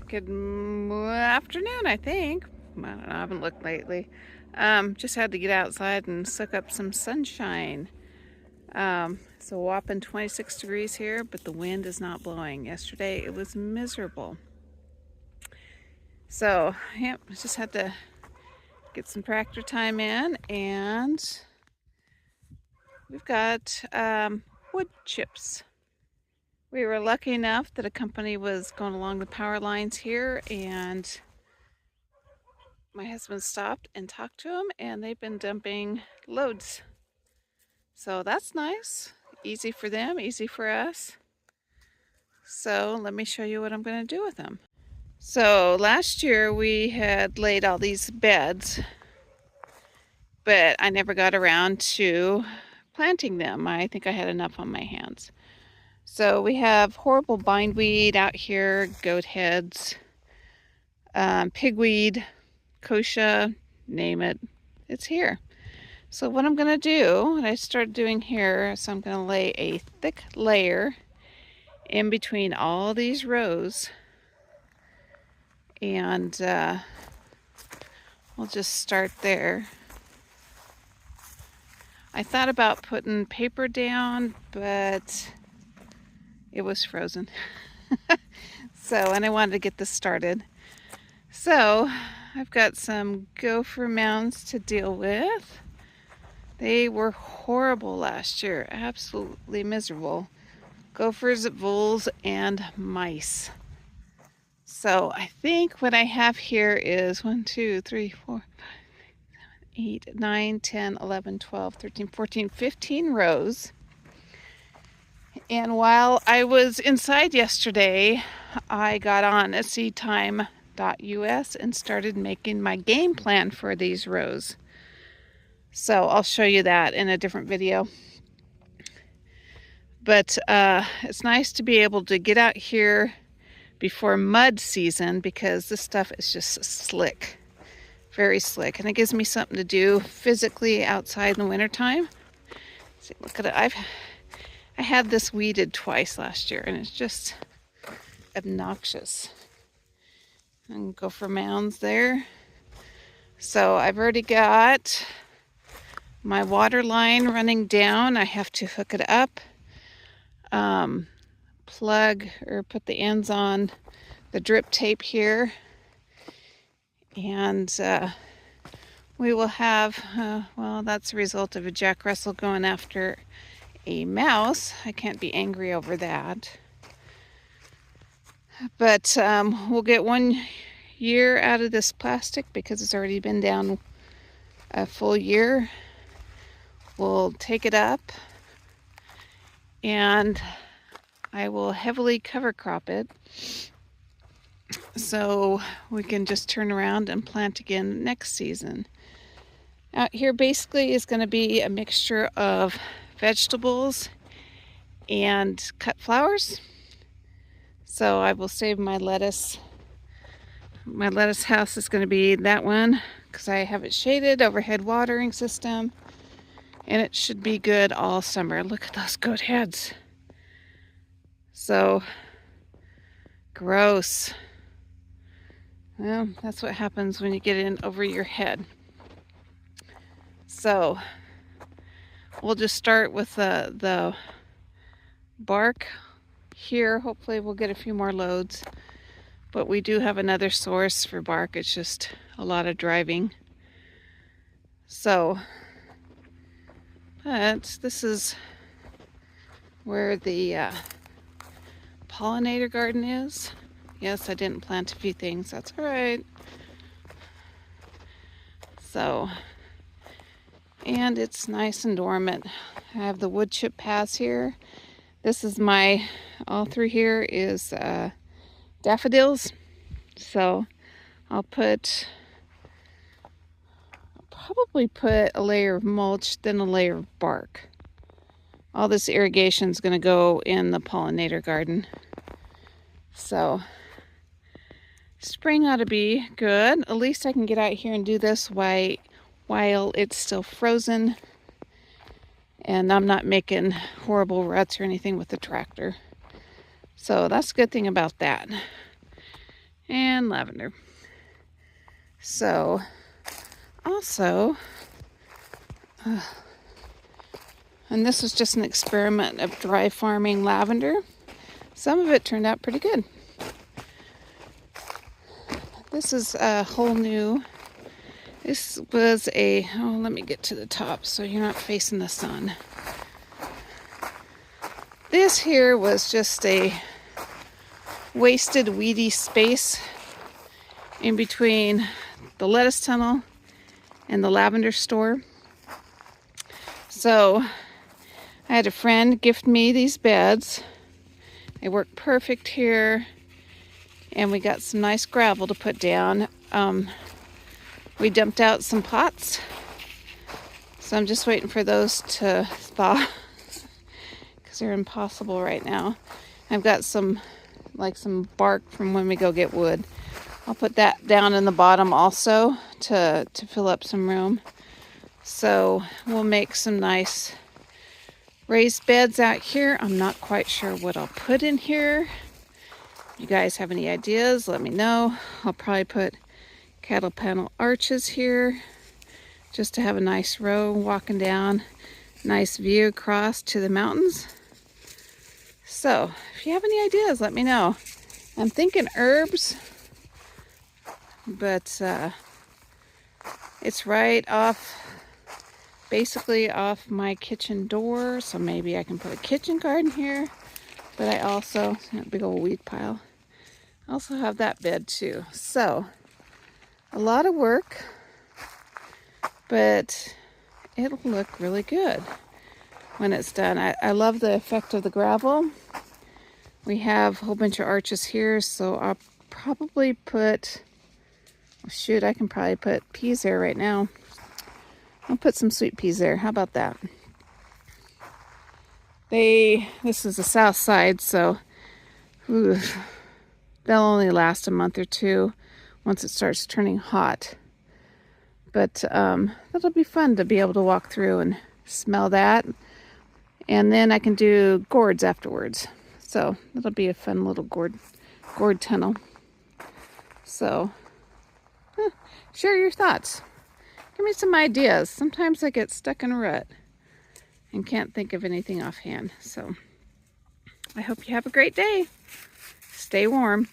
Good afternoon, I think. I don't know, I haven't looked lately. Just had to get outside and soak up some sunshine. It's a whopping 26 degrees here, but the wind is not blowing. Yesterday it was miserable. So, yep, just had to get some tractor time in, and we've got wood chips. We were lucky enough that a company was going along the power lines here, and my husband stopped and talked to them, and they've been dumping loads. So that's nice. Easy for them, easy for us. So let me show you what I'm going to do with them. So last year we had laid all these beds, but I never got around to planting them. I think I had enough on my hands. So we have horrible bindweed out here, goat heads, pigweed, kochia, name it, it's here. So what I'm going to do, what I started doing here, so I'm going to lay a thick layer in between all these rows, and we'll just start there. I thought about putting paper down, but it was frozen. And I wanted to get this started. So I've got some gopher mounds to deal with. They were horrible last year, absolutely miserable. Gophers, voles, and mice. So I think what I have here is 1, 2, 3, 4, 5, 6, 7, 8, 9, 10, 11, 12, 13, 14, 15 rows. And while I was inside yesterday, I got on seedtime.us and started making my game plan for these rows. So I'll show you that in a different video. But it's nice to be able to get out here before mud season, because this stuff is just slick, very slick, and it gives me something to do physically outside in the wintertime. See, look at it. I had this weeded twice last year, and it's just obnoxious. And go for mounds there. So I've already got my water line running down. I have to hook it up, plug or put the ends on the drip tape here, and we will have, well, that's a result of a Jack Russell going after a mouse. I can't be angry over that. But we'll get 1 year out of this plastic because it's already been down a full year. We'll take it up, and I will heavily cover crop it, so we can just turn around and plant again next season. Out here basically is going to be a mixture of vegetables and cut flowers. So I will save my lettuce. My lettuce house is going to be that one because I have it shaded, overhead watering system, and it should be good all summer. Look at those goat heads. So gross. Well, that's what happens when you get in over your head. So we'll just start with the bark here. Hopefully we'll get a few more loads, but we do have another source for bark. It's just a lot of driving. So, but this is where the pollinator garden is. Yes, I didn't plant a few things. That's all right. So, and it's nice and dormant. I have the wood chip paths here. This is my, all through here is daffodils. So I'll probably put a layer of mulch, then a layer of bark. All this irrigation is going to go in the pollinator garden. So spring ought to be good. At least I can get out here and do this while it's still frozen, and I'm not making horrible ruts or anything with the tractor. So that's a good thing about that. and lavender. So also, and this was just an experiment of dry farming lavender. Some of it turned out pretty good. This is a whole new, this was a, oh, let me get to the top so you're not facing the sun. This here was just a wasted weedy space in between the lettuce tunnel and the lavender store. So I had a friend gift me these beds. They work perfect here, and we got some nice gravel to put down. We dumped out some pots, so I'm just waiting for those to thaw because they're impossible right now. I've got some bark from when we go get wood. I'll put that down in the bottom also to fill up some room. So we'll make some nice raised beds out here. I'm not quite sure what I'll put in here. If you guys have any ideas, let me know. I'll probably put cattle panel arches here just to have a nice row walking down, nice view across to the mountains. So if you have any ideas, let me know. I'm thinking herbs, but it's right off, basically off my kitchen door, so maybe I can put a kitchen garden here. But I also, big old weed pile, I also have that bed too. So a lot of work, but it'll look really good when it's done. I love the effect of the gravel. We have a whole bunch of arches here, so I'll probably put, oh shoot, I can probably put peas there right now. I'll put some sweet peas there. How about that? This is the south side, so they'll only last a month or two once it starts turning hot. But that'll be fun to be able to walk through and smell that. And then I can do gourds afterwards. So it'll be a fun little gourd tunnel. So share your thoughts. Give me some ideas. Sometimes I get stuck in a rut and can't think of anything offhand. So I hope you have a great day. Stay warm.